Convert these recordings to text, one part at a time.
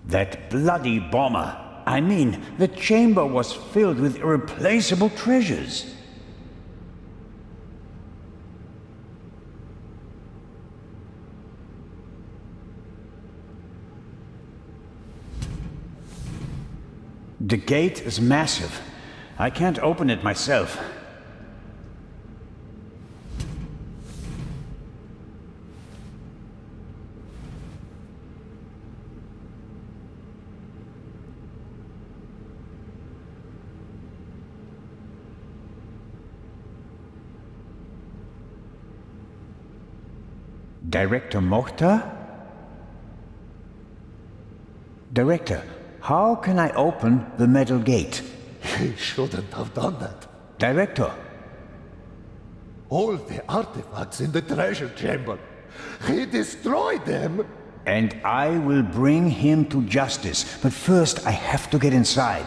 That bloody bomber. I mean, the chamber was filled with irreplaceable treasures. The gate is massive. I can't open it myself. Director Morta? Director, how can I open the metal gate? He shouldn't have done that. Director, All the artifacts in the treasure chamber. He destroyed them. and I will bring him to justice. But first, I have to get inside.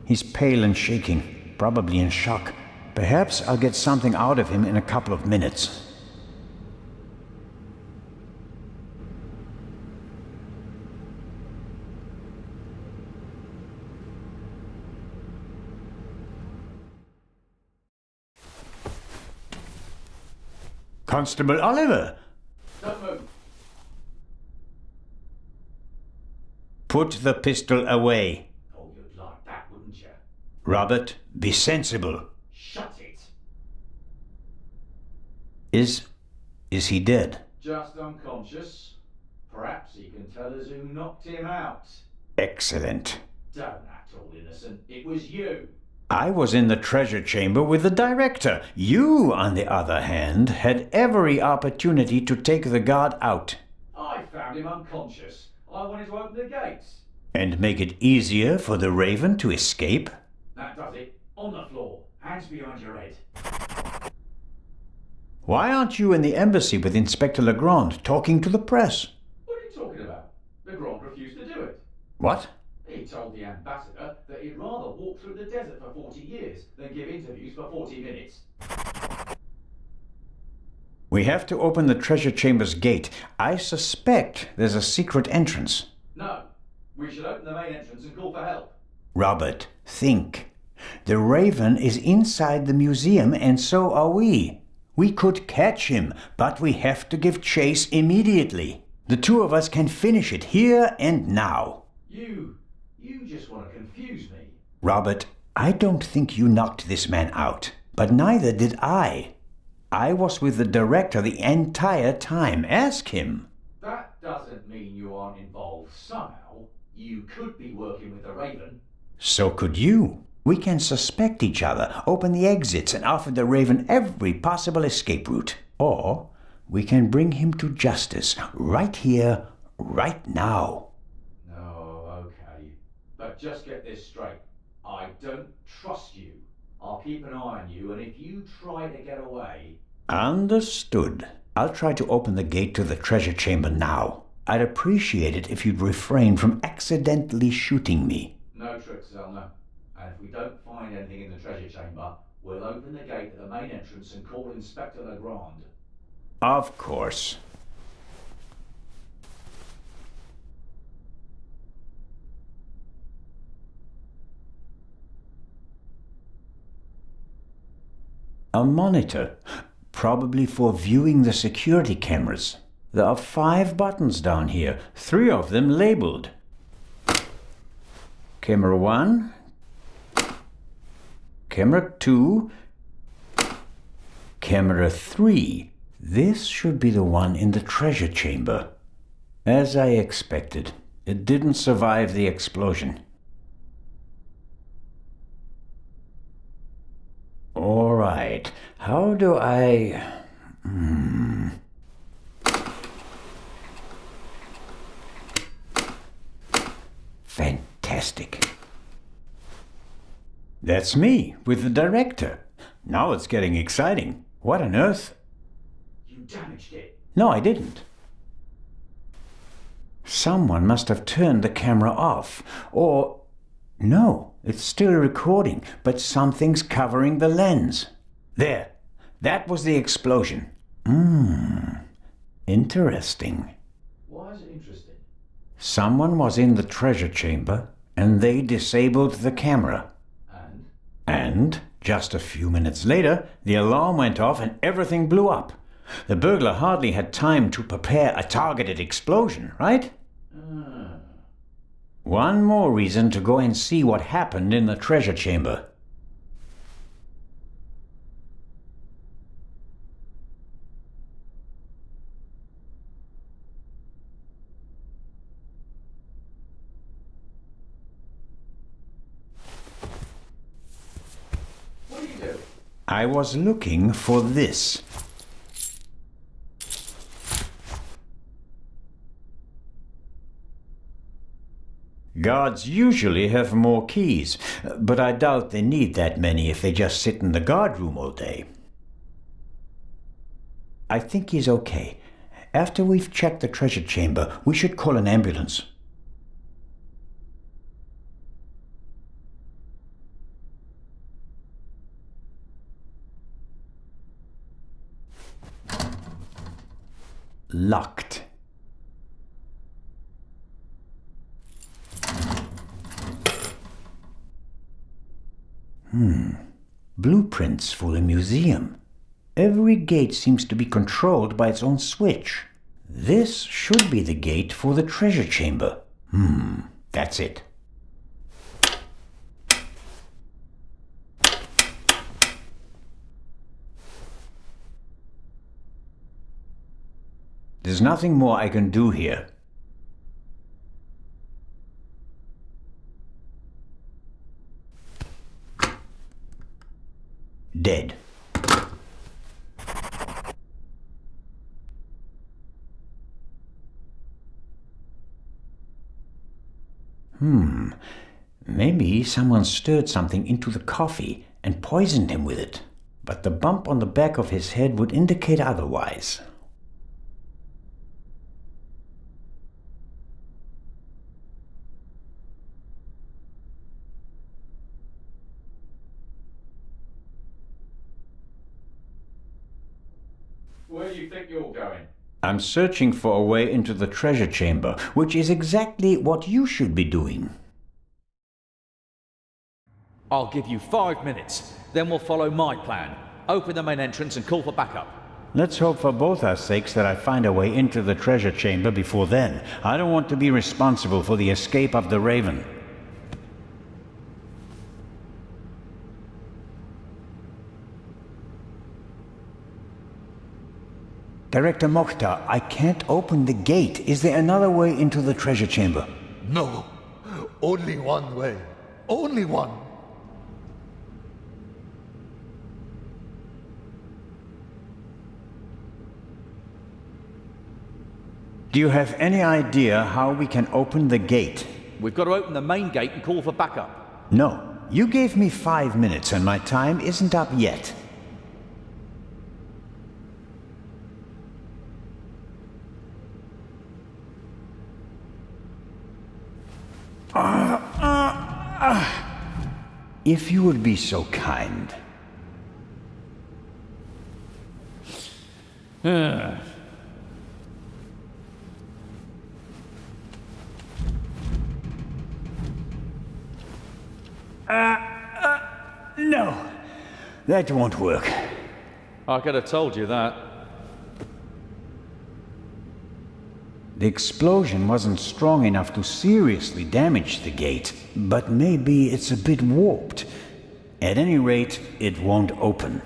He's pale and shaking, probably in shock. Perhaps I'll get something out of him in a couple of minutes. Constable Oliver! Don't move. Put the pistol away. Oh, you'd like that, wouldn't you? Robert, be sensible. Shut it. Is he dead? Just unconscious. Perhaps he can tell us who knocked him out. Excellent. Don't act all innocent. It was you. I was in the treasure chamber with the director. You, on the other hand, had every opportunity to take the guard out I found him unconscious. I wanted to open the gates. and make it easier for the Raven to escape. That does it. On the floor. Hands behind your head. Why aren't you in the embassy with Inspector Legrand talking to the press? What are you talking about? Legrand refused to do it. What? He told the ambassador that he'd rather walk through the desert for 40 years than give interviews for 40 minutes. We have to open the treasure chamber's gate. I suspect there's a secret entrance. No. We should open the main entrance and call for help. Robert, think. The Raven is inside the museum, and so are we. We could catch him, but we have to give chase immediately. The two of us can finish it here and now. You just want to confuse me. Robert, I don't think you knocked this man out, but neither did I. I was with the director the entire time. Ask him. That doesn't mean you aren't involved somehow. You could be working with the Raven. So could you. We can suspect each other, open the exits, and offer the Raven every possible escape route. Or we can bring him to justice right here, right now. No, okay. But just get this straight. I don't trust you. I'll keep an eye on you, and if you try to get away... Understood. I'll try to open the gate to the treasure chamber now. I'd appreciate it if you'd refrain from accidentally shooting me. No tricks, Zelna. And if we don't find anything in the treasure chamber, we'll open the gate at the main entrance and call Inspector Legrand. Of course. A monitor, probably for viewing the security cameras. There are 5 buttons down here, 3 of them labeled. Camera 1, Camera 2, Camera 3. This should be the one in the treasure chamber. As I expected, it didn't survive the explosion. All right, how do I... Fantastic. That's me, with the director. Now it's getting exciting. What on earth? You damaged it. No, I didn't. Someone must have turned the camera off. Or... No, it's still recording, but something's covering the lens. There. That was the explosion. Interesting. Why is it interesting? Someone was in the treasure chamber, and they disabled the camera. And, just a few minutes later, the alarm went off and everything blew up. The burglar hardly had time to prepare a targeted explosion, right? One more reason to go and see what happened in the treasure chamber. What do you do? I was looking for this. Guards usually have more keys, but I doubt they need that many if they just sit in the guard room all day. I think he's okay. After we've checked the treasure chamber, we should call an ambulance. Locked. Blueprints for the museum. Every gate seems to be controlled by its own switch. This should be the gate for the treasure chamber. That's it. There's nothing more I can do here. Dead. Maybe someone stirred something into the coffee and poisoned him with it. But the bump on the back of his head would indicate otherwise. Where do you think you're going? I'm searching for a way into the treasure chamber, which is exactly what you should be doing. I'll give you 5 minutes, then we'll follow my plan. Open the main entrance and call for backup. Let's hope for both our sakes that I find a way into the treasure chamber before then. I don't want to be responsible for the escape of the Raven. Director Mokhtar, I can't open the gate. Is there another way into the treasure chamber? No. Only one way. Only one. Do you have any idea how we can open the gate? We've got to open the main gate and call for backup. No. You gave me 5 minutes and my time isn't up yet. If you would be so kind. No, that won't work. I could have told you that. The explosion wasn't strong enough to seriously damage the gate, but maybe it's a bit warped. At any rate, it won't open.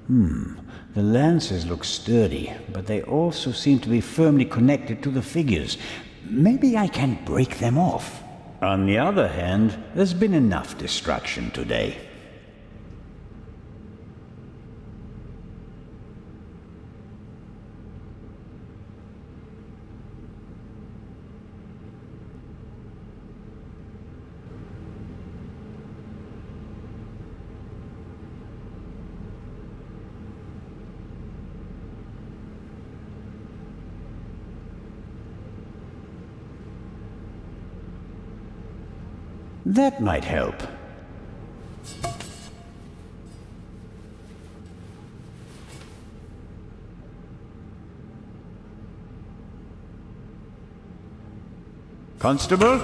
The lances look sturdy, but they also seem to be firmly connected to the figures. Maybe I can break them off. On the other hand, there's been enough destruction today. That might help. Constable?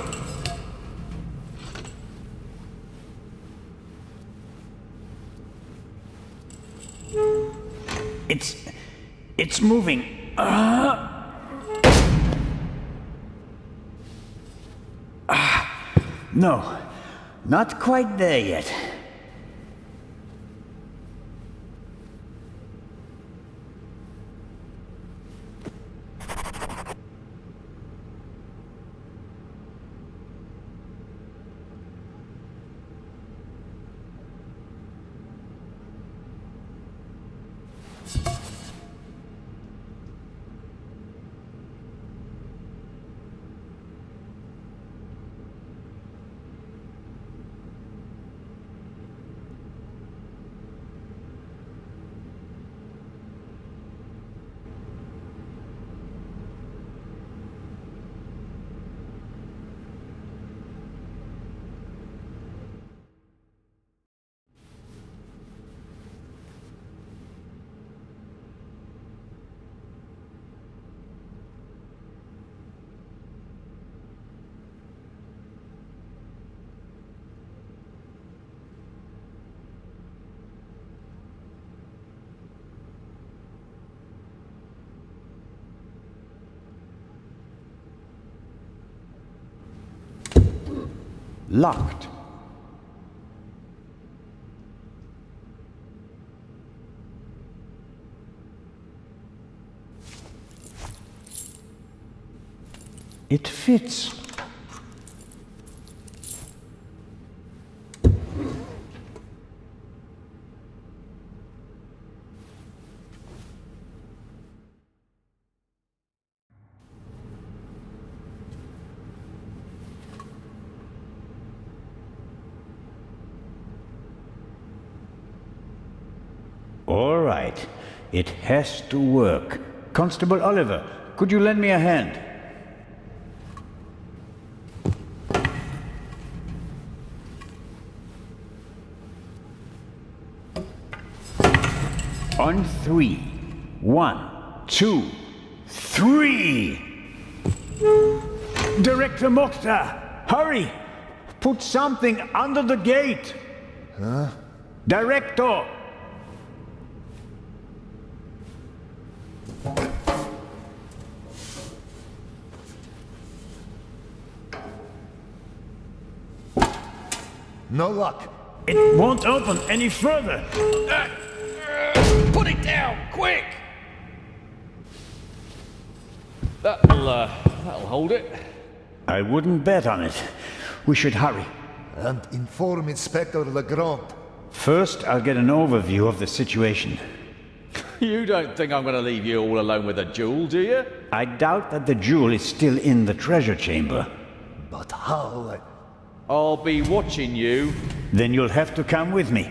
It's moving. No, not quite there yet. Locked. It fits. All right. It has to work. Constable Oliver, could you lend me a hand? On three. 1, 2, 3! Director Mokhtar, hurry! Put something under the gate! Huh? Director! No luck. It won't open any further! Put it down, quick! That'll hold it. I wouldn't bet on it. We should hurry. And inform Inspector Legrand. First, I'll get an overview of the situation. You don't think I'm going to leave you all alone with a jewel, do you? I doubt that the jewel is still in the treasure chamber. But how? I'll be watching you. Then you'll have to come with me.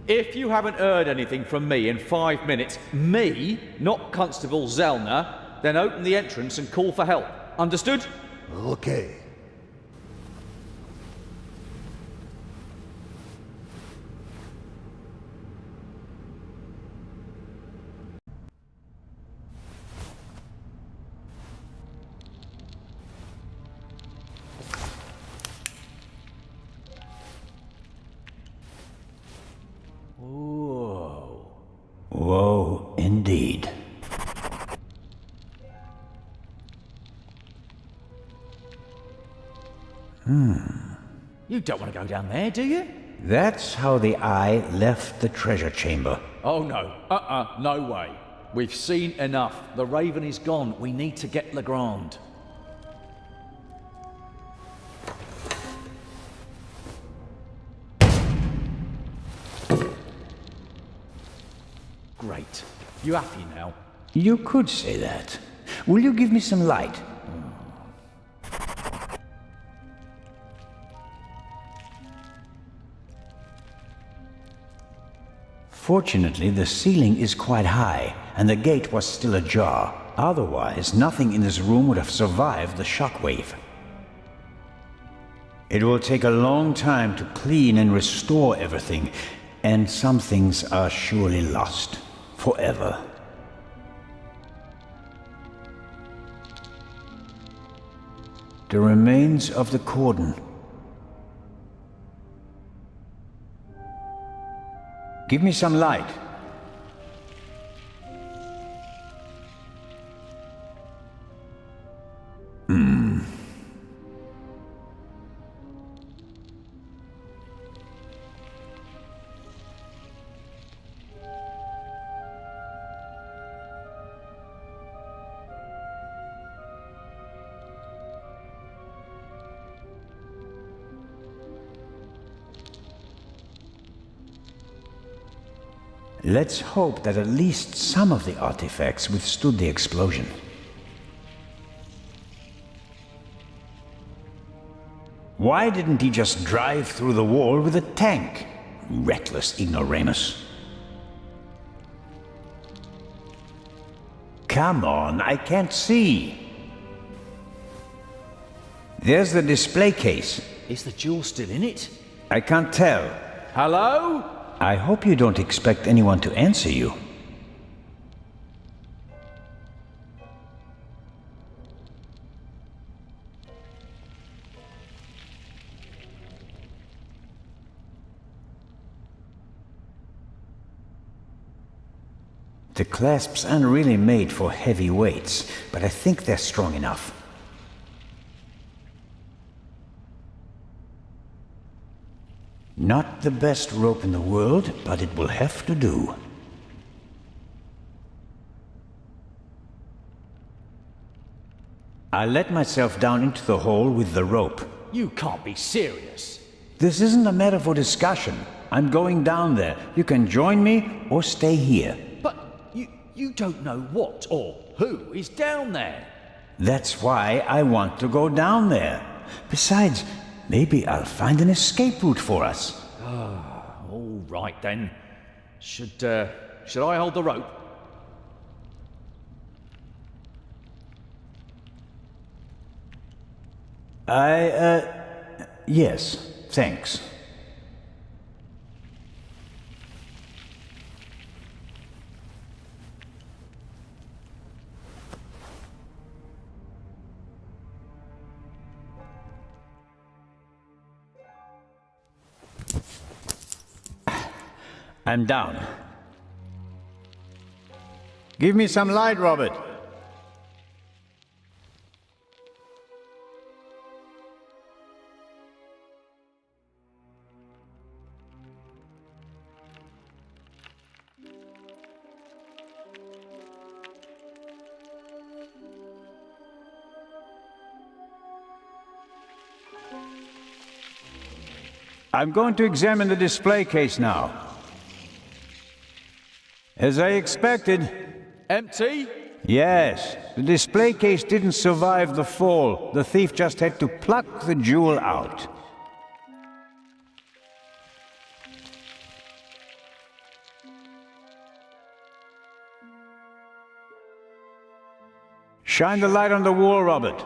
If you haven't heard anything from me in 5 minutes, me, not Constable Zellner, then open the entrance and call for help. Understood? Okay. Whoa. Whoa, indeed. You don't want to go down there, do you? That's how the eye left the treasure chamber. Oh no. No way. We've seen enough. The Raven is gone. We need to get Legrand. Great. You happy now? You could say that. Will you give me some light? Fortunately, the ceiling is quite high, and the gate was still ajar. Otherwise, nothing in this room would have survived the shockwave. It will take a long time to clean and restore everything, and some things are surely lost forever. The remains of the cordon. Give me some light. Let's hope that at least some of the artifacts withstood the explosion. Why didn't he just drive through the wall with a tank? Reckless ignoramus. Come on, I can't see. There's the display case. Is the jewel still in it? I can't tell. Hello? I hope you don't expect anyone to answer you. The clasps aren't really made for heavy weights, but I think they're strong enough. Not the best rope in the world, but it will have to do. I let myself down into the hole with the rope. You can't be serious. This isn't a matter for discussion. I'm going down there. You can join me or stay here. But you don't know what or who is down there. That's why I want to go down there. Besides, maybe I'll find an escape route for us. All right then. Should I hold the rope? Yes, thanks. I'm down. Give me some light, Robert. I'm going to examine the display case now. As I expected. Empty? Yes. The display case didn't survive the fall. The thief just had to pluck the jewel out. Shine the light on the wall, Robert.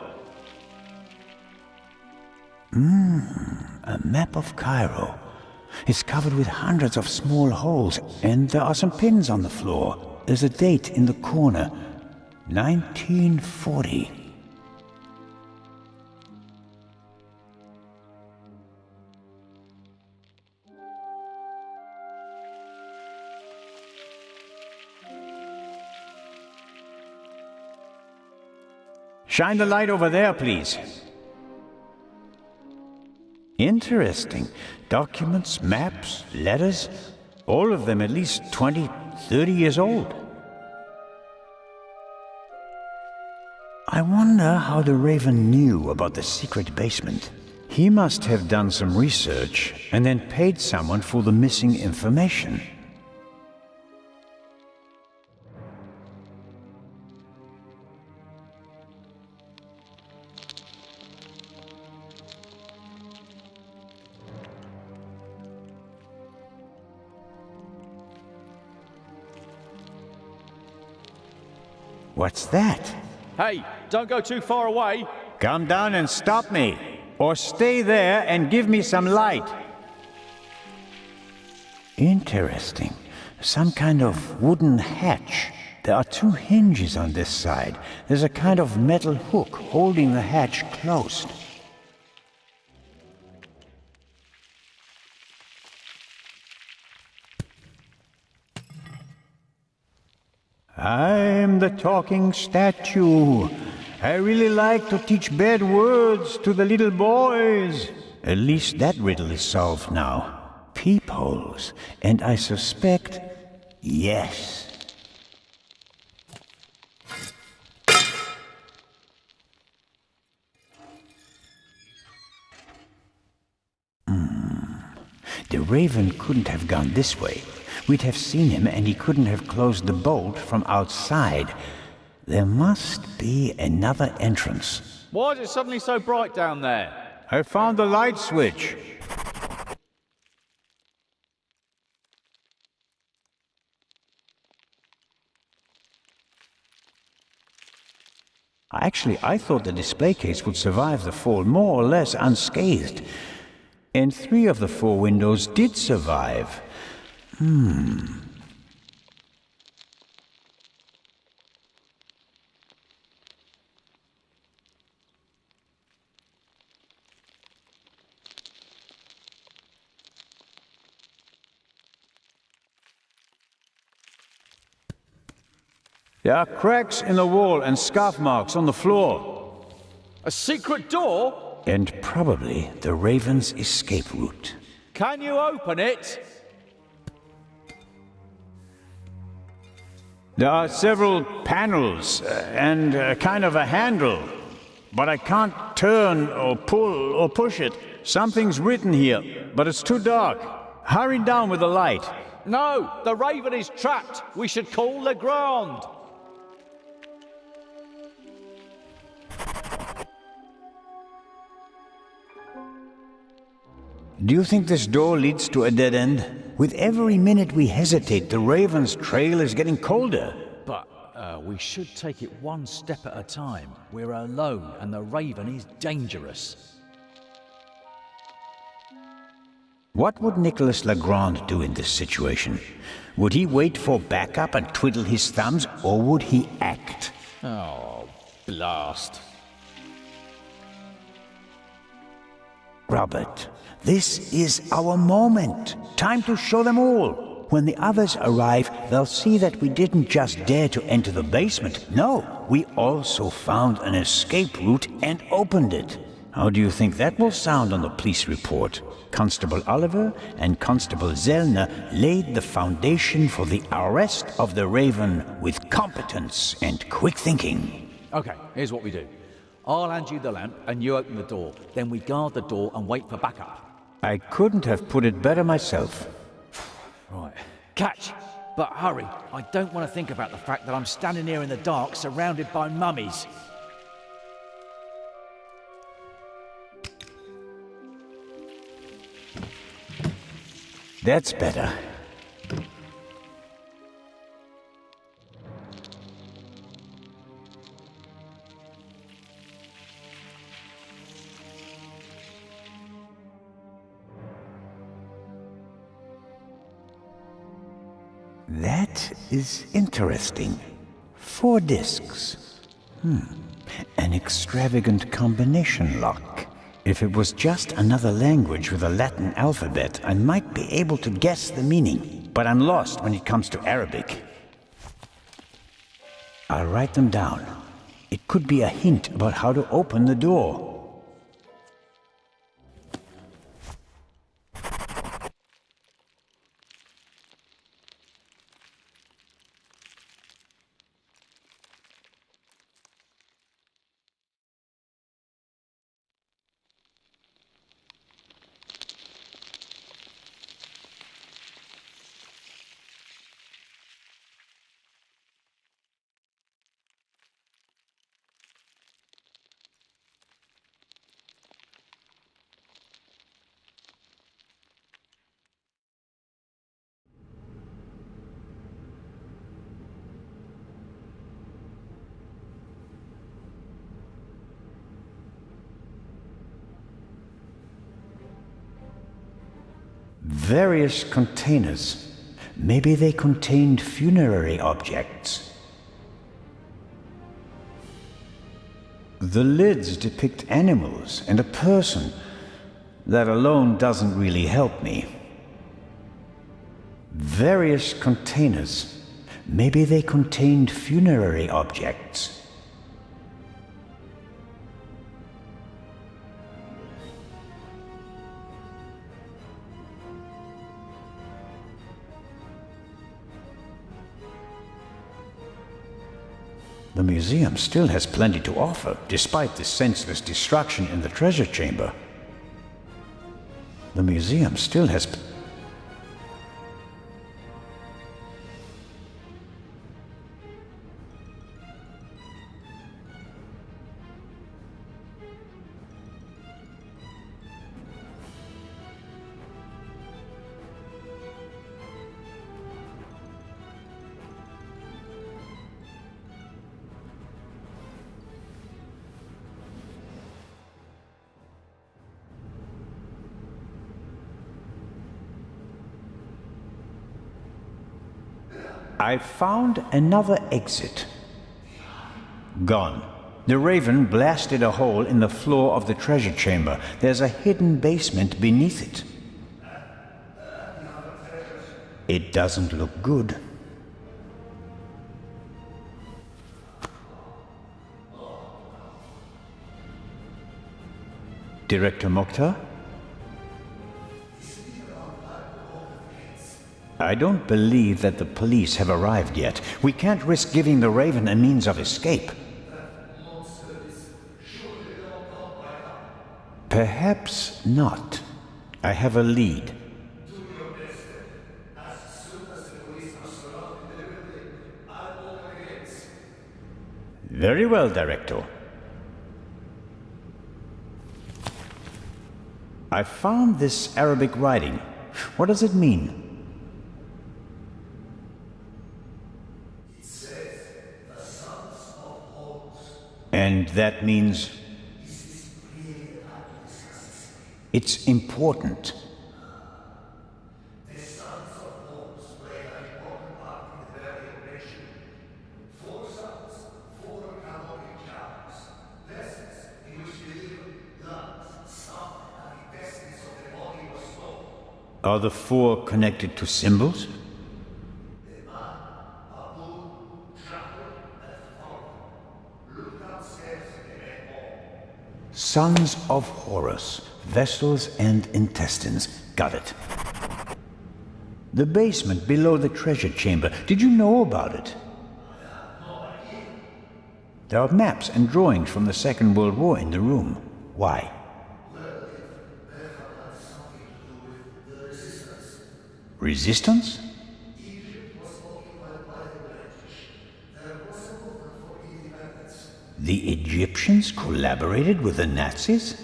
A map of Cairo. It's covered with hundreds of small holes, and there are some pins on the floor. There's a date in the corner. 1940. Shine the light over there, please. Interesting. Documents, maps, letters, all of them at least 20, 30 years old. I wonder how the Raven knew about the secret basement. He must have done some research and then paid someone for the missing information. What's that? Hey, don't go too far away. Come down and stop me. or stay there and give me some light. Interesting. Some kind of wooden hatch. There are 2 hinges on this side. There's a kind of metal hook holding the hatch closed. I'm the talking statue. I really like to teach bad words to the little boys. At least that riddle is solved now. Peepholes. And I suspect, yes. The Raven couldn't have gone this way. We'd have seen him and he couldn't have closed the bolt from outside. There must be another entrance. Why is it suddenly so bright down there? I found the light switch. Actually, I thought the display case would survive the fall more or less unscathed. And 3 of the 4 windows did survive. There are cracks in the wall and scuff marks on the floor. A secret door? And probably the Raven's escape route. Can you open it? There are several panels and kind of a handle. But I can't turn or pull or push it. Something's written here, but it's too dark. Hurry down with the light. No, the Raven is trapped. We should call Legrand. Do you think this door leads to a dead end? With every minute we hesitate, the Raven's trail is getting colder. But we should take it one step at a time. We're alone and the Raven is dangerous. What would Nicholas Legrand do in this situation? Would he wait for backup and twiddle his thumbs, or would he act? Oh, blast. Robert, this is our moment. Time to show them all. When the others arrive, they'll see that we didn't just dare to enter the basement. No, we also found an escape route and opened it. How do you think that will sound on the police report? Constable Oliver and Constable Zellner laid the foundation for the arrest of the Raven with competence and quick thinking. Okay, here's what we do. I'll hand you the lamp and you open the door. Then we guard the door and wait for backup. I couldn't have put it better myself. Right. Catch! But hurry. I don't want to think about the fact that I'm standing here in the dark surrounded by mummies. That's better. That is interesting. 4 discs. An extravagant combination lock. If it was just another language with a Latin alphabet, I might be able to guess the meaning. But I'm lost when it comes to Arabic. I'll write them down. It could be a hint about how to open the door. Various containers. Maybe they contained funerary objects. The lids depict animals and a person. That alone doesn't really help me. Various containers. Maybe they contained funerary objects. The museum still has plenty to offer, despite the senseless destruction in the treasure chamber. The museum still has... I found another exit. Gone. The Raven blasted a hole in the floor of the treasure chamber. There's a hidden basement beneath it. It doesn't look good. Director Mokhtar? I don't believe that the police have arrived yet. We can't risk giving the Raven a means of escape. Perhaps not. I have a lead. Very well, Director. I found this Arabic writing. What does it mean? And that means it's important. Are the four connected to symbols? Sons of Horus, vessels and intestines. Got it. The basement below the treasure chamber. Did you know about it? There are maps and drawings from the Second World War in the room. Why? Resistance? The Egyptians collaborated with the Nazis?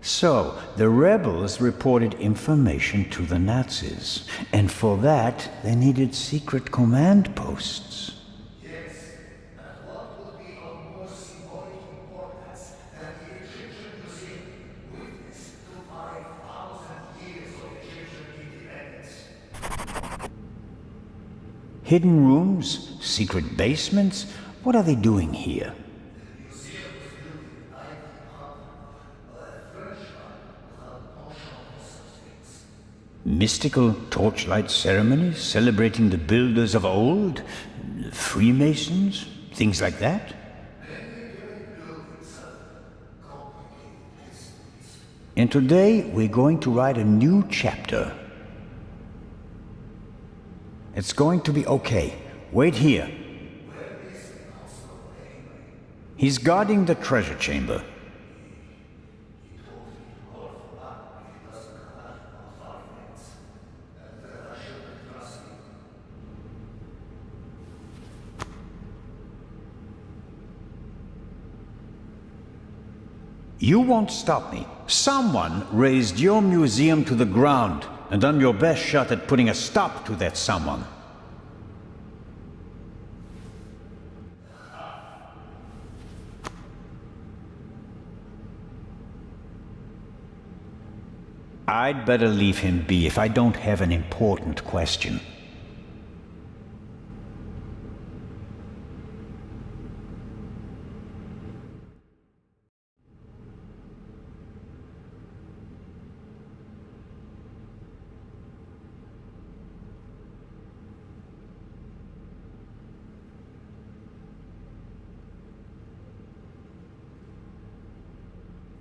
So, the rebels reported information to the Nazis, and for that they needed secret command posts. Hidden rooms? Secret basements? What are they doing here? Mystical torchlight ceremonies celebrating the builders of old? Freemasons? Things like that? And today we're going to write a new chapter. It's going to be okay. Wait here. He's guarding the treasure chamber. You won't stop me. Someone raised your museum to the ground and done your best shot at putting a stop to that someone. I'd better leave him be if I don't have an important question.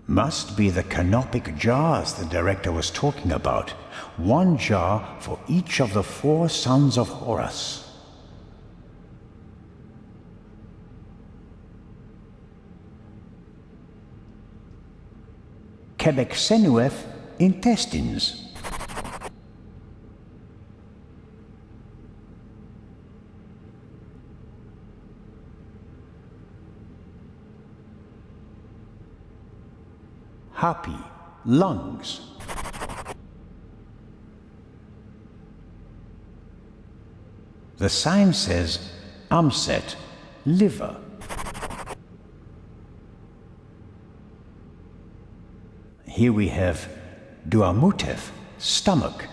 Must be the canopic jars the director was talking about. One jar for each of the 4 sons of Horus. Quebec-Senuef, intestines. Hapi, lungs. The sign says Amset, liver. Here we have Duamutef, stomach.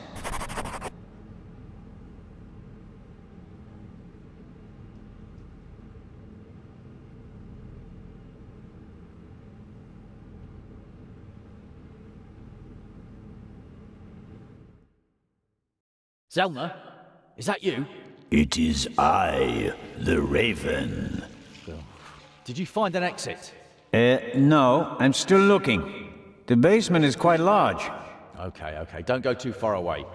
Zelna, is that you? It is I, the Raven. Did you find an exit? No, I'm still looking. The basement is quite large. Okay, don't go too far away.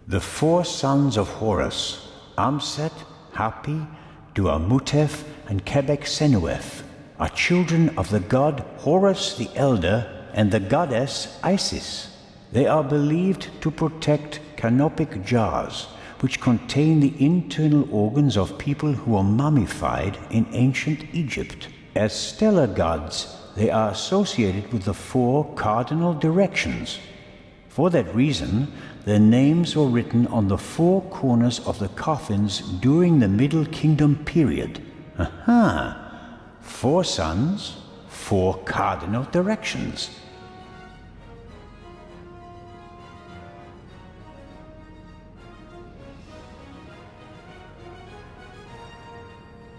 The 4 sons of Horus, Amset, Hapi, Duamutef, and Quebec-Senuef, are children of the god Horus the Elder and the goddess Isis. They are believed to protect canopic jars, which contain the internal organs of people who were mummified in ancient Egypt. As stellar gods, they are associated with the 4 cardinal directions. For that reason, their names were written on the 4 corners of the coffins during the Middle Kingdom period. Aha! 4 sons, 4 cardinal directions.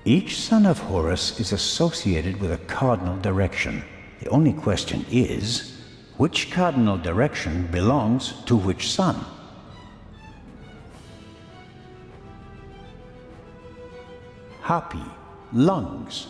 Each son of Horus is associated with a cardinal direction. The only question is, which cardinal direction belongs to which son? Hapi, lungs.